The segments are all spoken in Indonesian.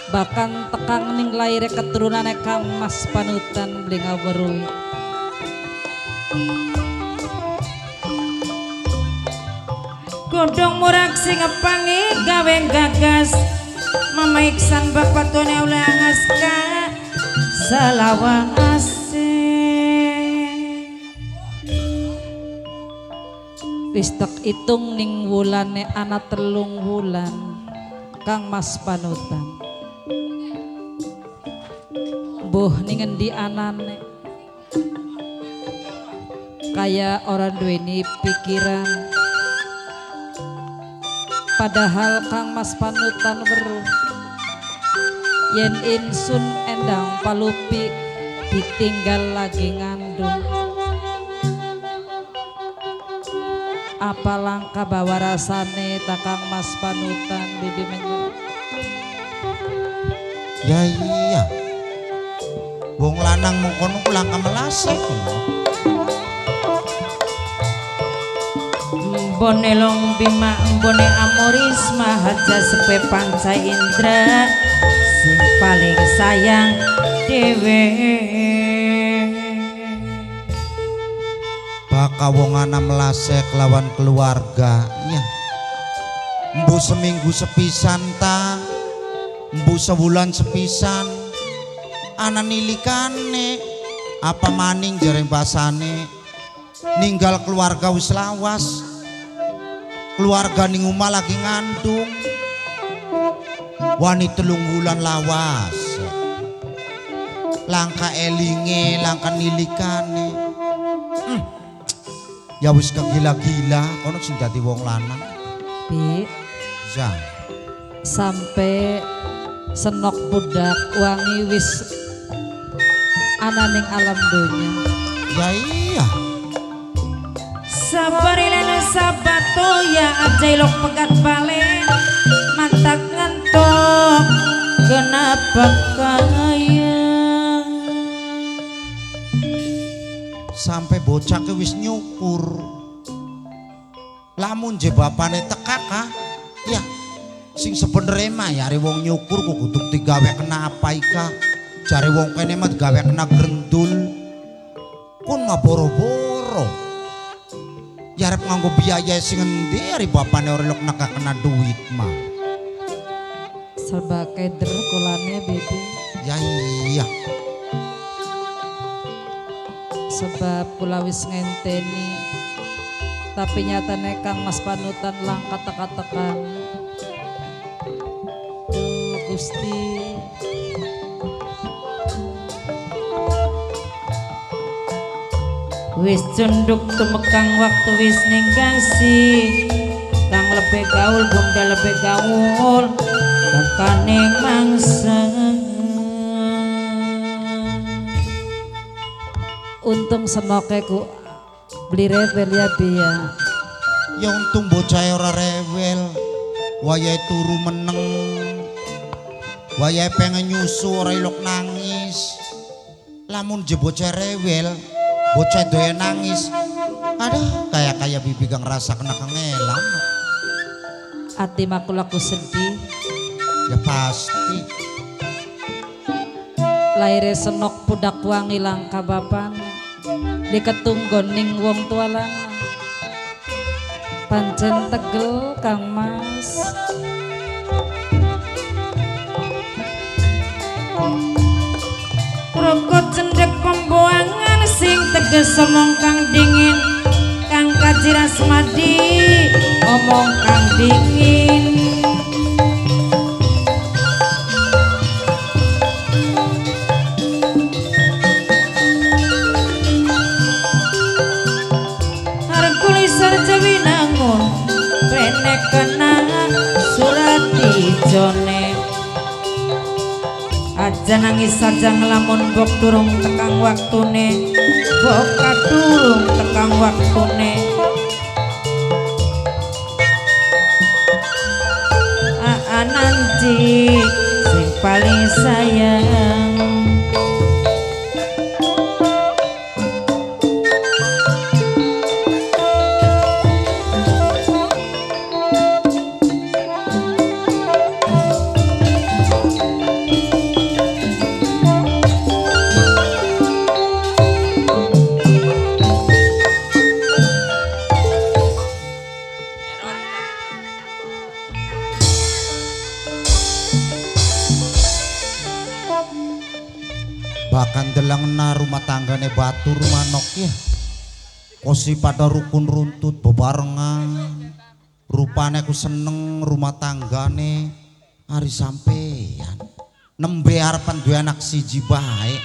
bahkan tekang ning laire keturunane Kang Mas Panutan Blingaweruhi. Godhong murak sing ngepangi gawe gagas Mama Iksan bapak tuane oleh aska selawase Wis tek itung ning wulane ana 3 wulan Kang Mas Panutan. Mbuh ning endi anane kaya orang duweni pikiran. Padahal Kang Mas Panutan weruh yen insun endang palupi ditinggal lagi ngandung. Apa langkah bawa rasane Kang Mas Panutan bibi menyu. Ya iya. Wong lanang mengkono ku langkah melase. Mbone long bima mbone amoris mahaja sepe panca indra sing paling sayang dewe Baka wong ana melase kelawan keluarga ya. Mbu seminggu sepisan ta, mbu sebulan sepisan ana nilikane apa maning jareng basane ninggal keluarga wis lawas. Keluarga ning omah lagi ngandung wani 3 wulan lawas langka elinge langka nilikane ya wis kegila-gila kono sing dadi wong lanang Bi ya sampai senok budak wangi wis ana ning alam donya. ya iya sabarilene sabato ya ajailok pegat balen mantak ngantok kenapa kaya sampai bocah ke wis nyukur lamun je bapane tekak ya sing sebenere mah ya wong nyukur kok kudu digawe kena apa ika jare wong kene mah digawe kena grendul kun mah boro-boro ya arep nganggo biaya sing endi ari bapane ora lek nak kena duit mah Serba keder kulane bibi ya iya sebab kula wis ngenteni tapi nyatane Kang Mas Panutan langka teka-tekan. Duh Gusti wis cunduk tumekang waktu wis ninggasi kang lebih gaul bunda lebih gaul tekaning mangsa untung senoke ku beli revel ya biya. ya untung bocah ora rewel wayahe turu meneng wayahe pengen nyusu ora ilok nangis lamun je bocah rewel bocah doyan nangis aduh kayak bibi kang rasa kena kangelan Ati makulaku sedih ya pasti laire senok pudak wangi langka bapan diketunggon ning wong tua lanang pancen tegel Kang Mas. rokok cendek pembuangan sing teges omong kang dingin kang kaji rasmadi omong kang dingin harkulisar jawi nangun penek kena surat ijone aja nangis saja ngelamun bok durung tekang waktune bok kadurung tekang waktune nanti sing paling sayang bahkan delangna rumah tanggane batur manok ya kosi pada rukun runtut bebarengan rupane ku seneng rumah tanggane hari sampeyan nembe arepan duwe anak siji bae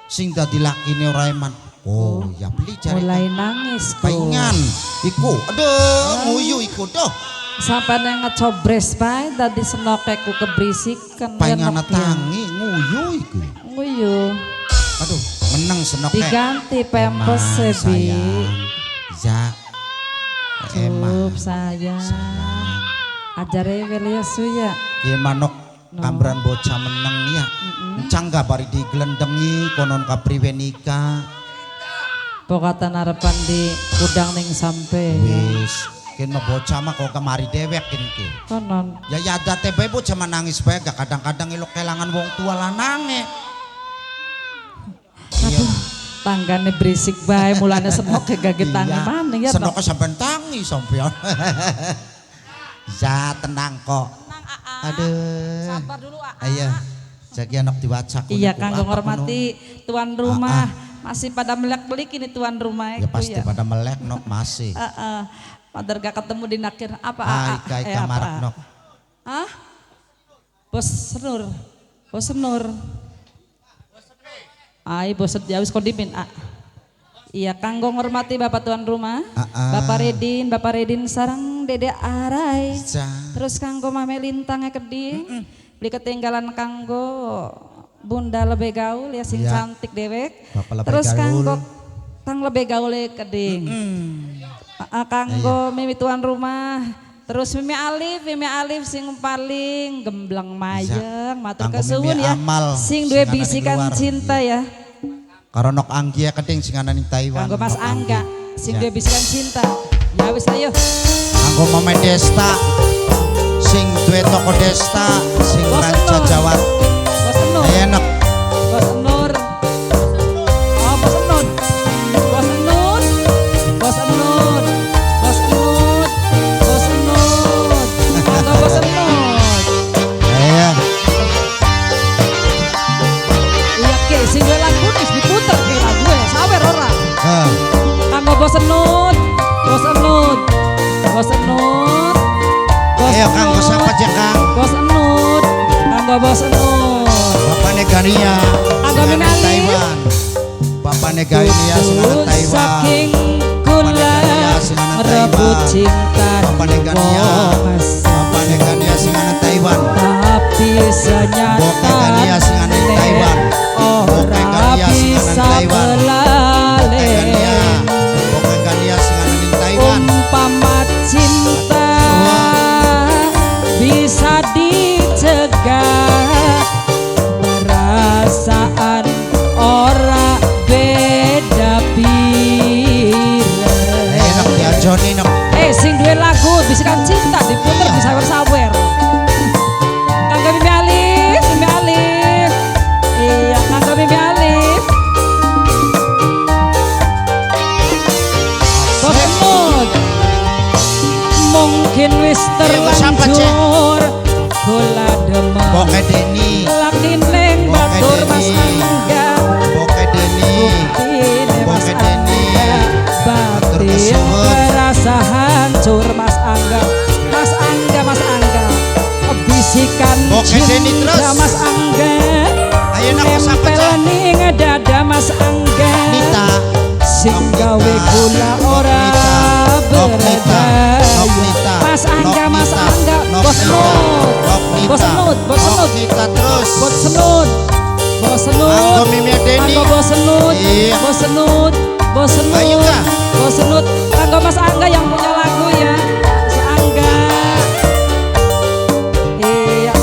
sing dadi lakine ora eman. Oh ya beli cari mulai nangis ku paingan iku aduh nguyu iku doh sampai yang ngecobres bae dadi senoke ku kebrisikan paingan tangi nguyu iku nguyu aduh meneng senoke diganti pempes sebi ya emang sayang ajare wel ya suya kieu manuk kambran bocah meneng ya encang bari diglendengi konon kapriwe nikah pokatan arepan di kudang ning sampe wis kene bocah mah kok kemari dewek ki konon ya yadate bae bocah manangis bae gak kadang-kadang ilok kelangan wong tua lanange aduh tanggane berisik bae mulane senok kegagetan iya. maning ya Senok sampean tangi sampean ya tenang kok aduh sabar dulu ayo jagi anak diwaca iya kanggo ngormati tuan rumah masih pada melek-belik ini tuan rumah ya pasti pada melek nok masih padahal gak ketemu di nakir apa Ika marak nok bos Nur ai bos jawis kondimen iya kanggo ngormati bapak tuan rumah Bapak Redin sarang Dede Arai terus kanggo Mame Lintang keding beli ketinggalan kanggo Bunda lebih gaul ya sing cantik dewek terus kanggo kang lebih gaul keding kanggo Mimi tuan rumah terus Mimi Alif sing paling gembleng mayeng matur kesuwun ya sing duwe bisikan cinta ya karo nok Anggia keding sing ana ning Taiwan kanggo Mas Angga sing duwe bisikan cinta ya wis ayo kanggo Mame Desta sing duwe toko Desta sing ranca Jawa Bos Nur enak Bos Nur oh Bos Nur Bos Nur Bos Nur Bos Nur Bos Nur kanggo Bos Nur iya iya ke sing duwe lagu wis diputer ke lagu sawer ora kanggo Bos Nur Bos Nur Bos Nur ayo kanggo siapa aja kang Bos Nur kanggo Bos Nur Bapak Negania Agami Nali. Taiwan Bapak Negania singan Taiwan saking kula merebut cinta Bapak Negania Bapak Negania singan Taiwan tapi Bapak senyata Negania singan Taiwan Bapak ora Negania singan bisa Taiwan belale Bapak Negania singan Taiwan umpama cinta bisa dicegah perasaan ora beda pira enak diajoni nok sing duwe lagu bisikan cinta diputer di sawer-sawer kanggo Mimi Alif iya kanggo Mimi Alif Bos Nur mungkin wis terlanjur kula demam Boke Deni lagi neng batur Mas Angga Boke Deni buktine Mas Boke Deni Angga batin kesuwun. merasa hancur Mas Angga bisikan Boke Deni terus. cinta Mas Angga Ayo nak sapa nempel cah ning dada Mas Angga Nita sing gawe kula ora berdaya Mas Angga Bos Nut Nita terus Bos Nut Anggo Mimi Deni Anggo Bos Nut Iya. Bos Ayo, Kak. Nut Anggo Mas Angga yang punya lagu ya Mas Angga iya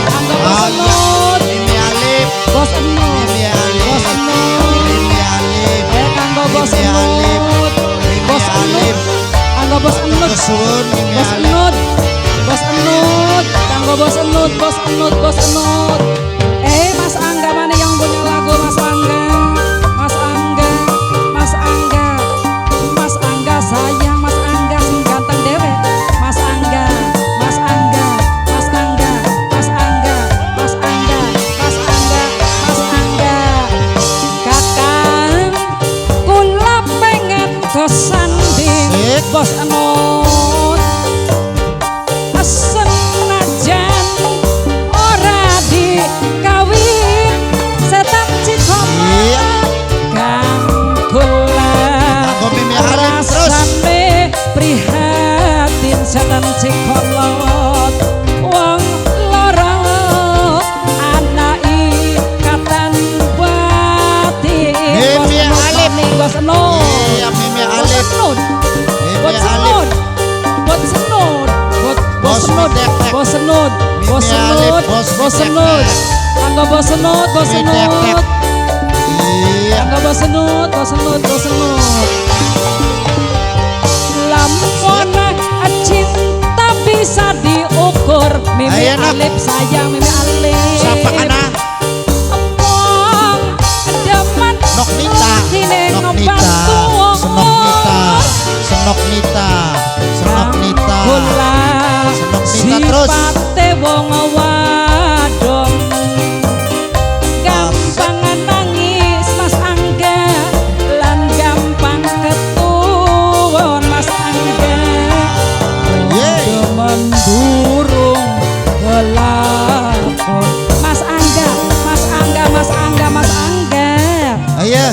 Anggo Bos Nut Mimi Alif Bos Nut Mimi Alif Bos Nut Mimi Alif Anggo Bos Mimi Alif Nut Mimi Bos Alif Nut Anggo Bos Nut kesuwun Mimi Bos Alif Nut kanggo Bos Nut Mas Angga mana yang punya lagu Mas Angga sayang Mas Angga sing ganteng dewe Mas Angga bosenut, bosenut, bosenut. Anggo bosenut, bosenut. Anggo bosenut, bosenut, bosenut. Lamun cinta bisa diukur, mimi alip sayang, mimi alip. Siapa kana? Emong demen Nok Nita, Nok Nita, Senok Nita, Senok Nita, Senok Nita, Senok Nita terus. Sipate wong wadon gampang nangis Mas Angga lan gampang ketuwon Mas Angga. Demen durung kelakon Mas Angga, Mas Angga, Mas Angga, Mas Angga. Ayo.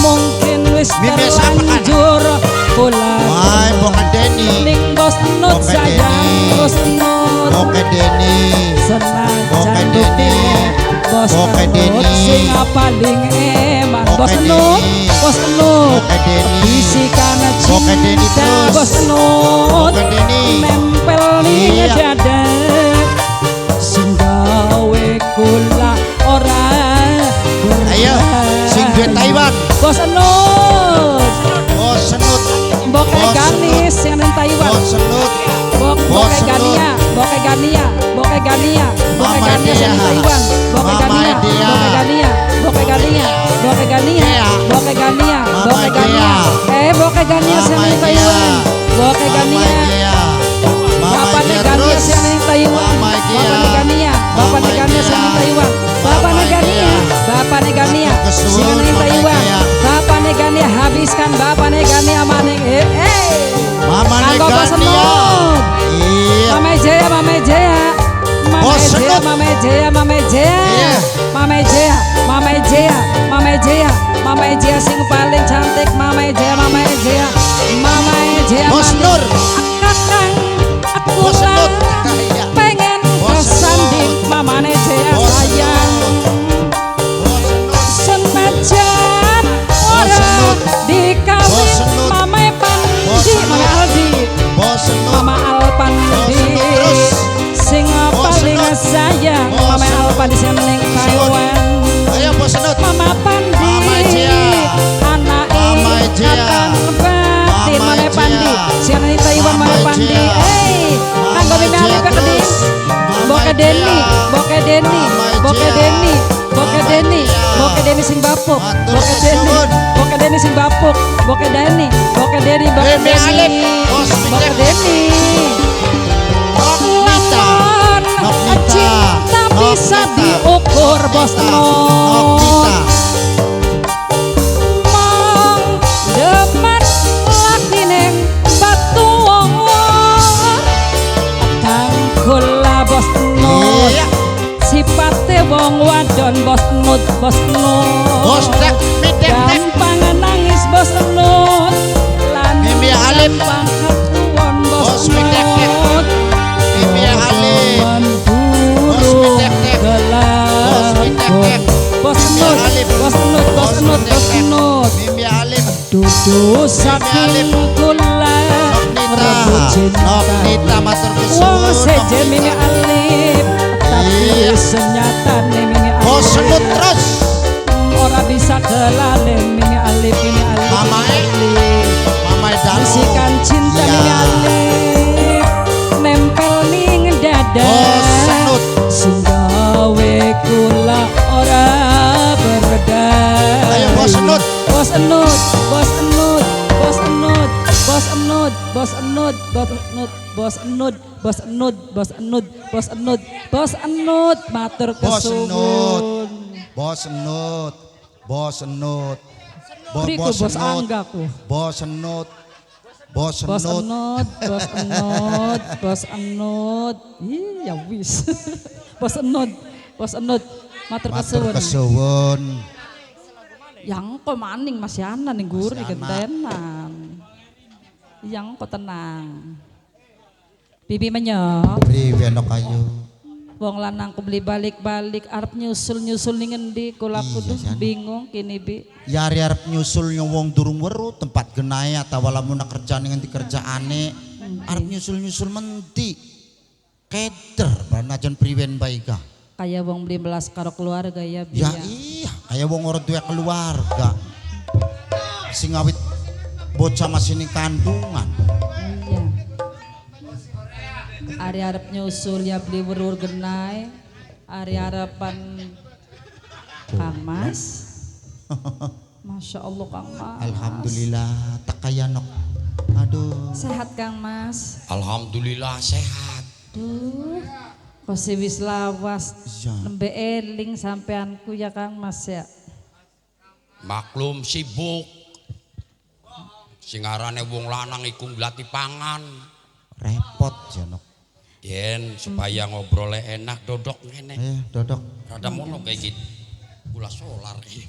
Mungkin wis Mimi siapa kana? terlanjur kula. Wah, Bok Deni. Ning bos nut Bok sayang, Deni. bos nut. Bok Deni. Senajan Bok Deni. bos Bok nut Deni. sing paling eman. Bok Bos Deni. nut, bos nut. Bok Deni. Bisikan Bok Deni cinta terus. bos nut. Bok Deni. Nempel ning Iya. dada. Sing gawe kula ora Ayo, sing duwe Taiwan. Bos nut. Bos Senut. Boke Bos ganis yang nang Taiwan. Bos Senut. Boke Bos Gania, Boke Gania, Boke Gania, Boke Mama Gania dia. yang nang Taiwan. Boke Mama Gania, dia. Boke Gania, Boke Gania, Boke Gania, Dia. Boke Gania, Mama Boke Gania. dia. Boke Gania yang Mama nang dia. Taiwan. Boke Mama Gania. dia. Mama Bapak dia Negania terus. yang nang Taiwan. Mama dia. Bapak Negania, Bapak Mama Negania dia. yang nang Taiwan. Bapak Mama Negania, dia. Bapak Negania Matur kesuwun, yang nang Mama Taiwan. dia. Bapak Negania habiskan Bapak Negania maning. Mama Kanggo Bos Negania. Senut. Iya. Mame Jaya, Mame Jaya. Mame Bos Jaya, Senut. Mame Jaya, Mame Jaya. Iya. Mame Jaya, Mame Jaya, Mame Jaya. Mame Jaya sing paling cantik. Mame Jaya, Mame Jaya. Mame Jaya. Bos Mame- Nur. Kakang, aku Bos lah Senut. Iya. pengen Bos kesanding Senut. Mamane Jaya Bos sayang. Bos Senut. Senajan Bos ora Senut. dikawin Bos Senut. Mame Bos Pandi, Senut. Mame Aldi. Bos Senut. Mama Alpandi Bos Senut terus. sing Bos paling Senut. sayang. Bos Mama Senut. Alpandi sing ning Senut. Taiwan. Ayo Bos Senut. Mama Pandi Mama Jaya. anake Mama Jaya. Kakang batin. Mama Mama Pandi Jaya. sing ning Taiwan. Mama Mama Pandi Jaya. anggo Mama mimi Jaya alip keding. terus. Mama Boke Deni, Jaya. Boke Deni, Mama Boke Jaya. Deni, Boke Mama Deni, Jaya. Boke Deni sing bapuk. Matur Boke Deni, kesuwun. Boke Deni sing bapuk. Boke Deni, Boke Deni, Boke Mimi alip. Deni. Bos Boke Micek. Deni. Nok Nita. Lamun Nok Nita. cinta Nok bisa Nita. diukur Nok bos Nita. Nok. Nok Nita. Mong demen lagi neng batu kang kula bos Nut. Iya. Sipate wong wadon bos Nut, bos Nut. Bos tek, mitek tek. Gampang nangis bos Nut. Lan Mimi Alip. gampang ketuwon bos Bos mitek tek. Nut. Mimi Alip. Bos Bos mitek tek. Bos mitek tek. Bos Mimi Nut, Alip. bos Nut, bos Nut, bos Nut. Mimi Alip. Dudu saking kula Nok rebut Nita. cinta. Nok Nita matur Wong kesuwun. seje mimi alip, tapi Iya. senyatane mimi alip. Bos Senut terus. Ora bisa kelalen mimi alip, mimi alip. Mama mimi alip. Mama Danu. Bisikan cinta Iya. mimi alip, nempel ning dada. Bos Senut. Sing gawe kula ora berdaya. Ayo Bos Senut. Bos Enut, Bos Enut, Bos Enut, Bos Enut, Bos Enut, Bos Enut, Bos Enut, Bos Enut, Bos Enut, Bos Enut, Bos Enut, matur Bos Senut. kesuwun. Bos Senut. Bos Senut. Priku Bos Anggaku. Bos Senut. Bos Bos Senut. Enut, Bos Enut, Bos Enut. Ih, ya wis. Bos Enut, Bos Enut, matur Matur kesuwun. kesuwun. Yang kok maning Mas Yana ning guri Mas Yana. gentenan. Yang kok tenang. Bibi menyok. Priwe nok ayu. Wong lanang ku beli balik-balik arep nyusul-nyusul ning endi kula Iya, kudu Jan. bingung kini Bi. Yari arep nyusul wong durung weru tempat genahe atawa lamun kerjane ngendi kerjaane. Arep nyusul-nyusul mendi. keder banajan priwen bae ka. Kayak wong beli belas karo keluarga ya Ya Bia. iya, kayak wong orang tua keluarga. Sing awit bocah masih ning kandungan. Iya. Ari arep nyusul ya beli berur genai. Ari harapan Kang Mas. Masya Allah Kang Mas. Alhamdulillah tak kaya nok. Aduh. Sehat Kang Mas. Alhamdulillah sehat. Duh. Kosi wis lawas. Ya. Nembe eling sampeanku ya Kang Mas ya. Maklum sibuk. Sing arane wong lanang iku nglati pangan. Repot janok. Yen supaya ngobrolnya enak dodok ngene. Dodok. Rada mono kayak gitu. Gula solar ini.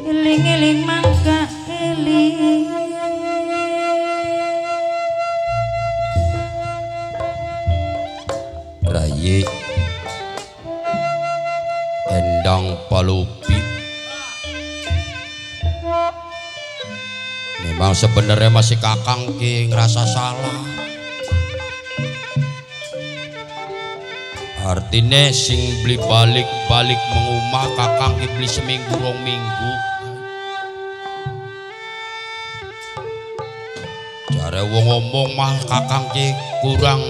Eling-eling mangka eling. Rayi Endang Palupi. Memang sebenarnya masih kakang ki ngerasa salah. Artinya sing beli balik-balik mengumah kakang ki beli seminggu rong minggu. Jare wong ngomong mah kakang ki kurang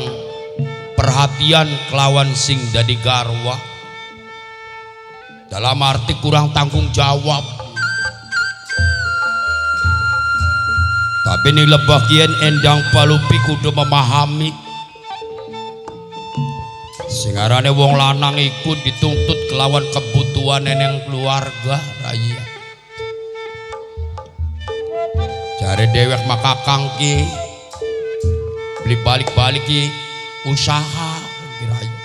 perhatian kelawan sing dadi garwa. Dalam arti kurang tanggung jawab. Tapi nih lebah kian Endang Palupi kudu memahami. Singarane wong lanang iku dituntut kelawan kebutuhan neneng keluarga raya. Jare dewek makakang ki beli balik-balik ki usaha raya.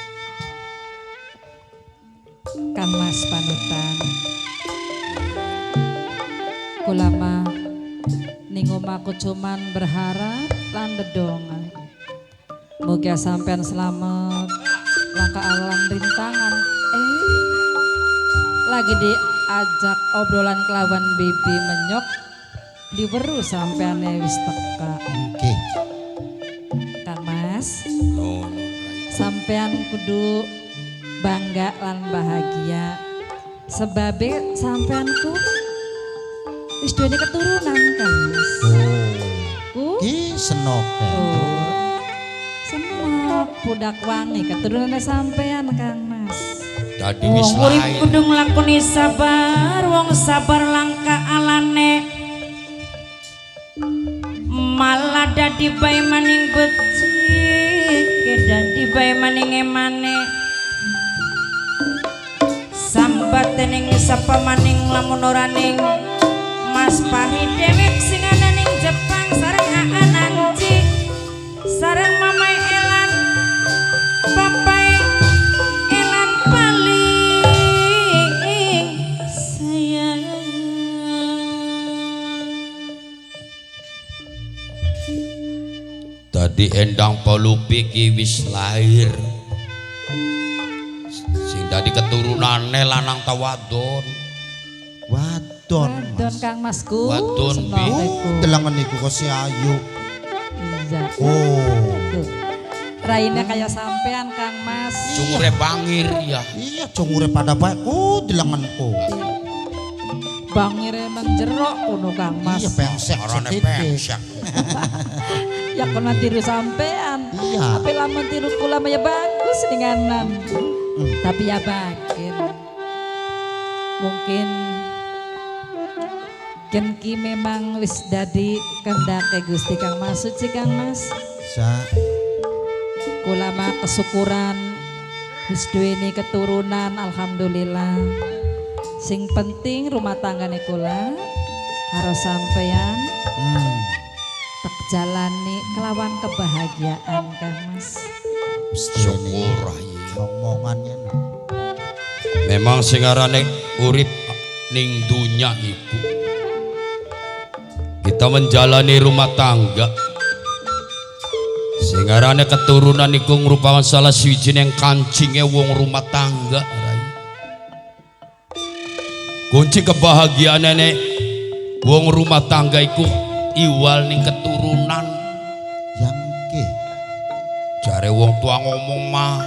Kang Mas panutan. Kulama ning omahku cuman berharap lan dedongan. Muga sampean selamat langka alam rintangan. Lagi diajak obrolan kelawan bibi menyok diweru sampeane wis teka. Oke. Kang Mas, No, sampean kudu bangga lan bahagia sebabe sampeanku wis duweni keturunan Kang Mas. Ku Ki senoke. seneng budak wangi keturunannya sampean Kang Mas. Dadi wis Wong urip lain. kudu nglakoni sabar, wong sabar langka alane. Malah dadi bae maning becik, dadi bae maning emane. Sambat ning sapa maning lamun ora ning Mas Pahri dewek sing ana ning Jepang sareng Aananci. Sareng Mamai Elan, Papai Elan paling sayang. Tadi Endang Palupi ki wis lahir. Sing dadi keturunane lanang ta wadon. Wadon. Wadon Kang Masku. Wadon, Bi. Senoteku. Delangan niku kok si ayu. Iya. Oh. Tuh. Raine kayak sampean Kang Mas. Cungure bangir ya. Iya cungure pada baik. Oh delanganku. Bangir emang jerok kuno Kang Mas. Iya pengsek Orane setitik. pengsek. Ya kena tiru sampean. Iya. Tapi lamun tiru kula mah ya bagus denganan. Tapi ya bakin. Mungkin Genki memang wis dadi kendake Gusti Kang Mas suci Kang Mas. Sa. Kula mah kesyukuran wis duweni keturunan alhamdulillah. Sing penting rumah tanggane kula karo sampeyan Hmm. tak jalani kelawan kebahagiaan Kang Mas. Syukur rai. Ngomongannya. Memang sing arane urip ning dunya iku kita menjalani rumah tangga. Sing arane keturunan iku merupakan salah sijining kancinge wong rumah tangga, rai. Kunci kebahagiaane wong rumah tangga iku iwal ning keturunan. Yang ke. Jare wong tua ngomong mah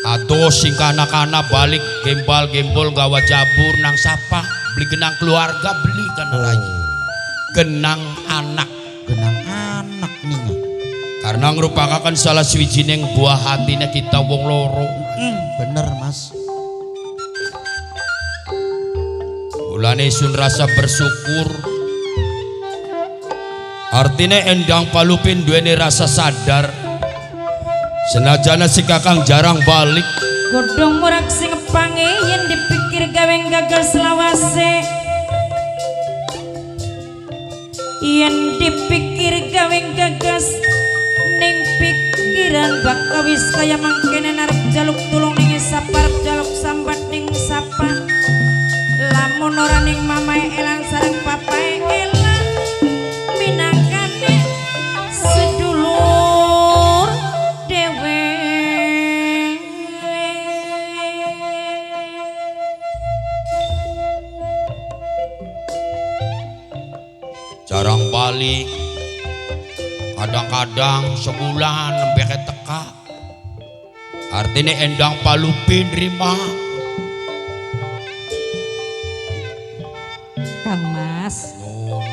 atau sing kana-kana balik gembal-gembol gawa jabur nang sapa beli genang keluarga beli kan rai. Genang anak Genang anak nih. karena merupakan salah sijining buah hatinya kita wong loro. Bener Mas. Mulane sun rasa bersyukur. Artinya endang palupin duweni rasa sadar. Senajana si kakang jarang balik. Godhong murak sing ngepange yen dipikir gawe gagal selawase. Yen dipikir gawe gagas ning pikiran bakal wis kaya mangkene arep jaluk tulung ning sapa arep jaluk sambat ning sapa. Lamun ora ning mamae elang sareng papae elang minangkane sedulur dewe. Jarang balik. Kadang-kadang sebulan nembe teka. Artinya endang palupin rima. Kang Mas, Nun.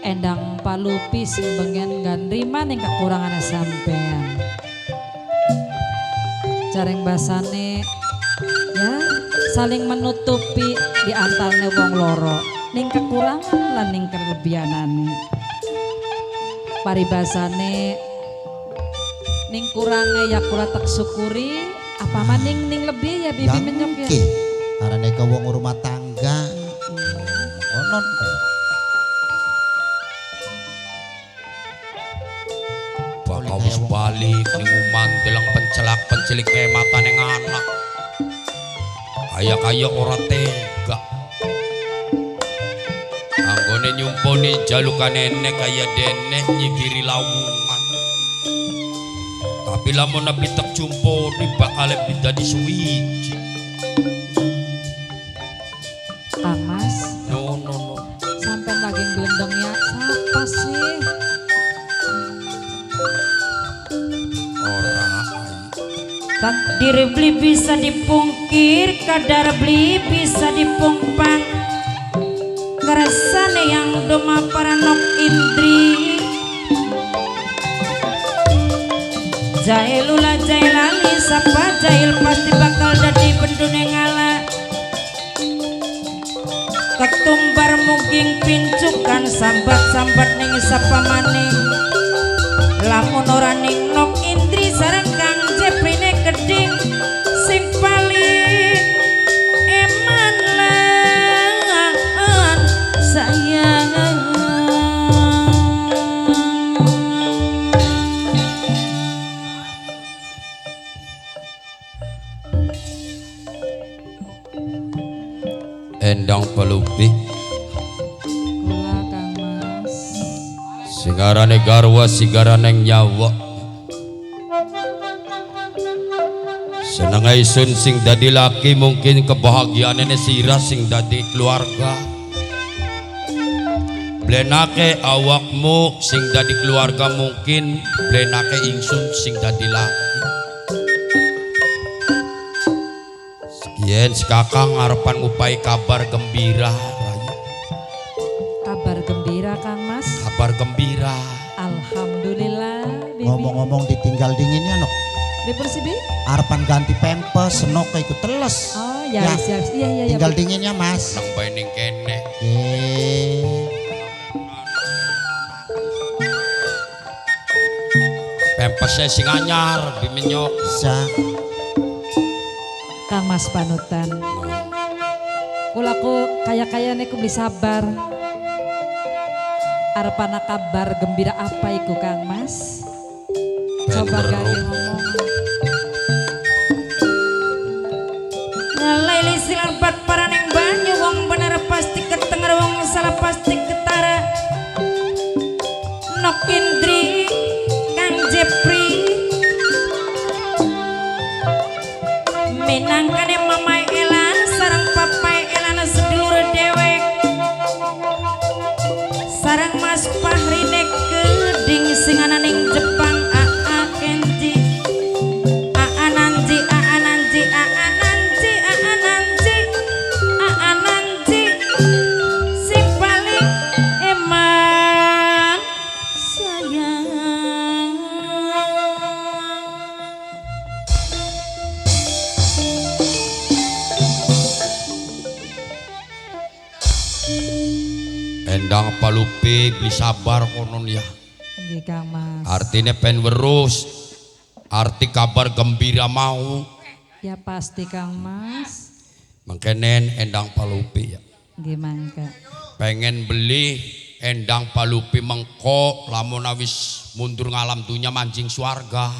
endang palupi sing bengen gandrima ning kekurangan sampean. Jareng basane ya saling menutupi di antarane wong loro ning kekurangan lan ning kelebihanane. Paribasane ning kurange ya kula tak syukuri, apa maning ning lebih ya bibi menyok ya. Yang ke. Arane ke wong rumah tangga. Onon. Bakal wis balik ning uman delang pencelak-pencelik kayak mata ning anak. Kaya ora tega. Anggone nyumponi jalukan nenek kaya denek nyigiri lawungan. Tapi lamun nabi tak jumponi bakal lebih dadi suwiji. Kang Mas, No. sampai lagi gelendengnya siapa sih? Ora. Takdir beli bisa dipungkir, kadar beli bisa dipungpang. Keresane yang doma para nok indri. Jailula jailali sapa jail pasti bakal jadi pendune ngala. Ketumbar muging pincukan sambat-sambat ning sapa maning. Lamun ora ning nok indri sareng Kang Jeprine keding sing paling eman lan sayang. Endang pelupi Kula Kang Mas. singarane garwa sigarane nyawa. Seneng isun sing dadi laki mungkin kebahagiaannya sira sing dadi keluarga. Blenake awakmu sing dadi keluarga mungkin blenake ingsun sing dadi laki. Sekian sekakang ngarepan ngupai kabar gembira. Rayu. Kabar gembira Kang Mas. Kabar gembira. Alhamdulillah bibi. Ngomong-ngomong ditinggal dinginnya nok. Dipun si Bi? Arepan ganti pempes senok ikut teles. Oh ya, Ya. siap. Iya. Tinggal Bi. dinginnya Mas. Nang bae ning kene. Pempesnya sing anyar biminyok. Bisa. Kang Mas panutan. Kula Aku kaya-kayane ku beli sabar. Arepana kabar gembira apa iku Kang Mas? Coba gaya ngomong. Laili silang bat paraning banyu wong bener pasti ketenger wong salah pasti ketara. Nok Indri Kang Jepri minangkane mamai Elan sareng papai Elan sedulur dewek sareng Mas Fahri nek keding sing ana ning Jepang Aa Kenji Aa Nanji Aa Nanji Aa Nanji Aa Nanji Aa Nanji sing paling eman sayang. Endang palupi beli sabar konon ya. Nggih Kang Mas. Artinya pen werus. Arti kabar gembira mau. Ya pasti Kang Mas. Mengkenen endang palupi ya. Nggih mangga. Pengen beli endang palupi mengko lamun awis mundur ngalam dunya manjing swarga.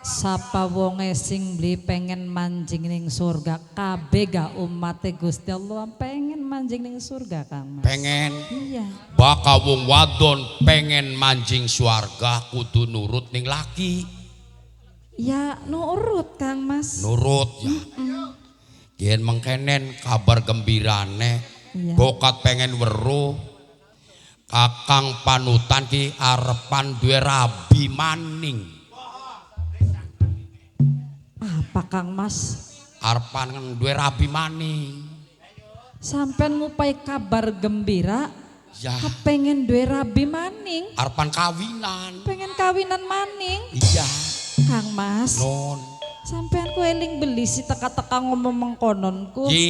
Sapa wonge sing beli pengen manjing ning surga kabeh ga umate Gusti Allah pengen manjing ning surga Kang Mas. Pengen Iya. baka wong wadon pengen manjing swarga kudu nurut ning laki. Ya nurut Kang Mas. Nurut ya. Yen mengkenen kabar gembirane Iya. bokat pengen weruh kakang panutan ki arepan duwe rabi maning. Apa Kang Mas? Arepan duwe rabi maning. Sampean ngupai kabar gembira Ya, kepengen duwe rabi maning, arepan kawinan. pengen kawinan maning. Iya, Kang Mas, non. sampean ku eling beli si teka-teka ngomong mengkononku. Ki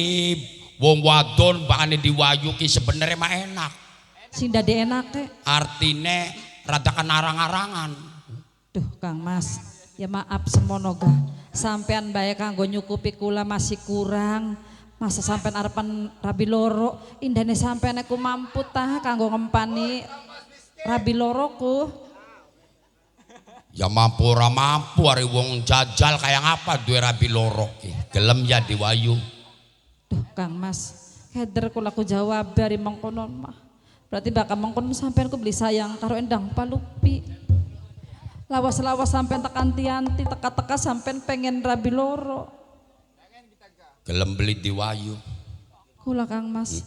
wong wadon bakane diwayu ki sebenarnya mah enak. Sing dadi enake. Artine rada arang-arangan. Duh Kang Mas, ya maaf semono ga. Sampean bae kanggo nyukupi kula masih kurang. Masa sampean arepan rabi loro, indane sampean aku mampu tah kanggo ngempani rabi loroku. Ya mampu ora mampu ari wong jajal kayak apa duwe rabi loro ki. Gelem ya diwayu. Duh Kang Mas, keder kula ku jawab dari mengkonon mah. Berarti bakal mengkonon sampean ku beli sayang karo endang palupi. Lawas-lawas sampean tekan tianti teka-teka sampean pengen rabi loro. Gelem beli diwayu. Kula Kang Mas.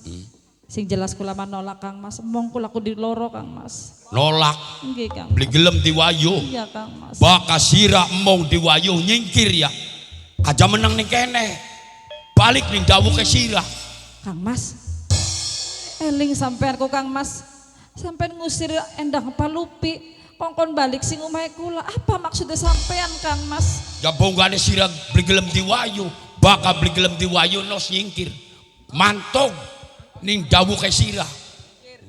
Sing jelas kula menolak Kang Mas. Mong kula ku di loro Kang Mas. Nolak Nggih Kang. beli gelem diwayu. Iya Kang Mas. Baka sira emong diwayu nyingkir ya. Aja menang ning kene. Balik ning dawuh ke sira. Kang Mas. Eling sampean ku Kang Mas. Sampean ngusir endang palupi. Kongkon balik sing omahe kula. Apa maksudnya sampean Kang Mas? Ya bonggane sira beli gelem diwayu. Baka beli gelem diwayu nos nyingkir. Mantog ning dawuh ke sira.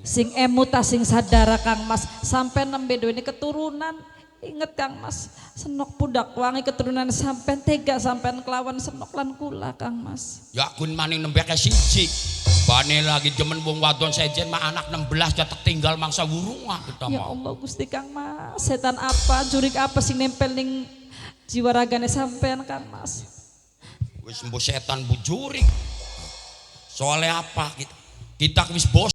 Sing emuta sing sadara Kang Mas. Sampean nembe duweni keturunan. Inget Kang Mas, senok pudak wangi keturunan sampean tega sampean kelawan senok lan kula Kang Mas. Ya kun maning nembe ke siji. Bane lagi jemen wong wadon sejen mah anak 16 jatuh tinggal mangsa wurunga kita Ya mau. Allah Gusti Kang Mas, setan apa, jurik apa sing nempel ning jiwa ragane sampean Kang Mas. Wis mbo setan bujurik. Soalnya apa kita wis bos